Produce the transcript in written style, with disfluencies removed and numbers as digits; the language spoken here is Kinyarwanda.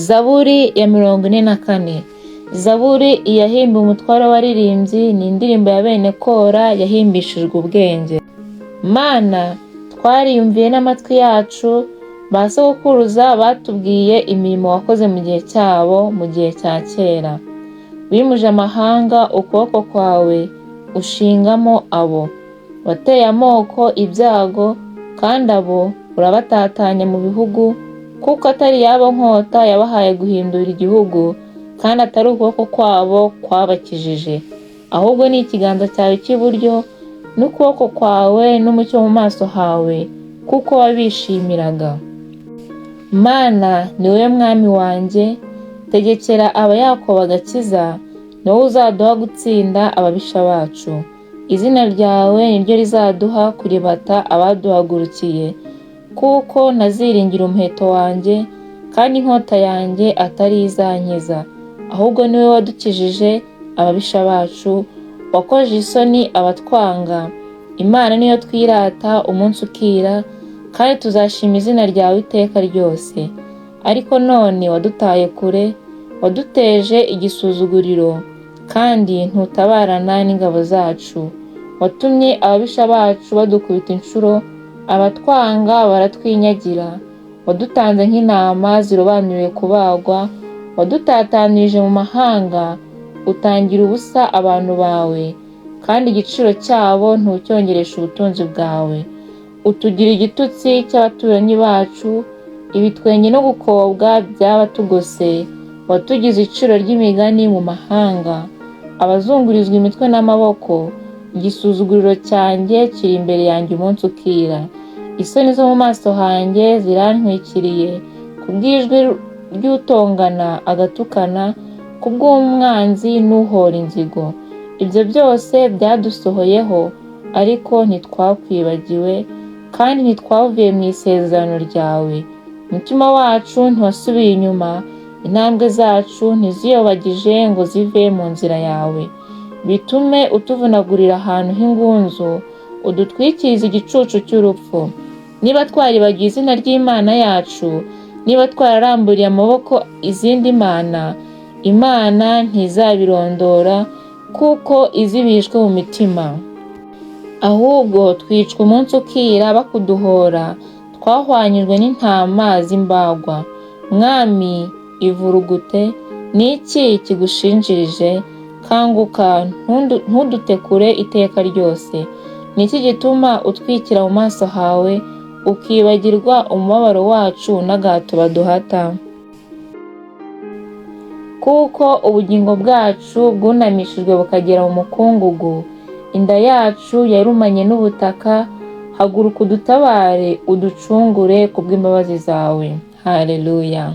Zaburi ya 44. Zaburi iyahimba umutware w'abaririmbyi, ni indirimbo ya bene Kora yahimbishijwe ubwenge. Mana, twariyumviye n'amatwi yacu, ba sogokuruza batubwiye imirimo wakoze mu gihe cyabo, mu gihe cya kera. Wimuje amahanga ukuboko kwawe, ushingamo abo. Wateye amoko ibyago, kandi abo urabatatanya mu bihugu, kuko atari yabo nkota yabahaye guhindura igihugu, kandi atari ukuboko kwabo kwabakijije, ahubwo ni ikiganza cyawe cy'iburyo n'ukuboko kwawe n'umucyo mu maso hawe, kuko wabishimiraga. Mana, ni wowe mwami wanjye, tegekera abayakobo agakiza, ni wowe uzaduha gutsinda ababisha bacu. Izina ryawe ni ryo rizaduha kuribata abaduhagurukiye, kuko ntaziringira umuheto wanjye, kandi inkota yanjye atari izankiza, ahubwo ni wowe wadukijije ababisha bacu, wakojeje isoni abatwanga. Imana niyo twirata umunsi ukira, kandi tuzashima izina ryawe iteka ryose. Ariko none wadutaye kure, waduteje igisuzuguriro, kandi ntutabarana n'ingabo zacu. Watumye ababisha bacu badukubita inshuro, abatwanga baratwinyagira. Wadutanze nk'intama zirobanuriwe kubagwa, wadutatanirije mu mahanga, utangira ubusa abantu bawe, kandi igiciro cyabo ntucyongeresha ubutunzi bwawe. Utugira igitutsi cy'abaturanyi bacu, ibitwenge no gukobwa by'abatugose. Watugize iciro ry'imigani mu mahanga, abazungurizwa imitwe n'amaboko. Igisuzuguriro cyanjye kiri imbere yanjye umunsi ukira, isoni zo mu maso hanjye zirantwikiriye, kubw'ijwi ry'utongana agatukana, kubw'umwanzi n'uhora inzigo. Ibyo byose byadusohoyeho, ariko ntitwakwibagiwe, kandi ntitwavuye mu isezerano ryawe. Umutima wacu ntiwasubiye inyuma, intambwe zacu ntiziyobagije ngo zive mu nzira yawe. Bitume utuvunagurira ahantu h'ingunzu, udutwikiriza igicucu cy'urupfu. Niba twaribagiwe izina ry'Imana yacu, niba twararamburiye amaboko izindi mana, Imana ntizabirondora, kuko izibishwe mu mitima. Ahubwo twicwa umunsi ukira bakuduhora, twahwanyijwe n'intama z'imbagwa. Mwami, ivurugute, ni iki kigushinjirije? Kanguka, ntudutekure iteka ryose. Ni iki gituma utwikira mu maso hawe, ukibagirwa umubabaro wacu n'agahato baduhata? Kuko ubugingo bwacu bwunamishijwe bukagera mu mukungugu, inda yacu yarumanye n'ubutaka. Haguruka udutabare, uducungure kubw'imbabazi zawe. Haleluya.